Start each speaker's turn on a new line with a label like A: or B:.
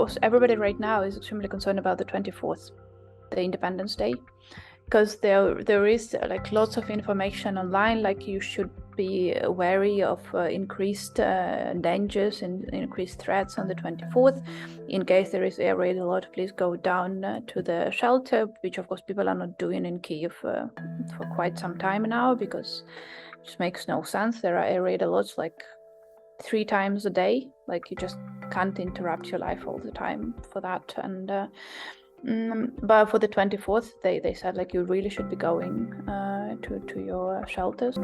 A: course, everybody right now is extremely concerned about the 24th, the Independence Day, because there is like lots of information online, like you should be wary of increased dangers and increased threats on the 24th. In case there is air raid alert, please go down to the shelter, which of course people are not doing in Kyiv for quite some time now, because it just makes no sense. There are air raid alerts like 3 times a day, like you just can't interrupt your life all the time for that. And but for the 24th, they said like you really should be going to your shelters.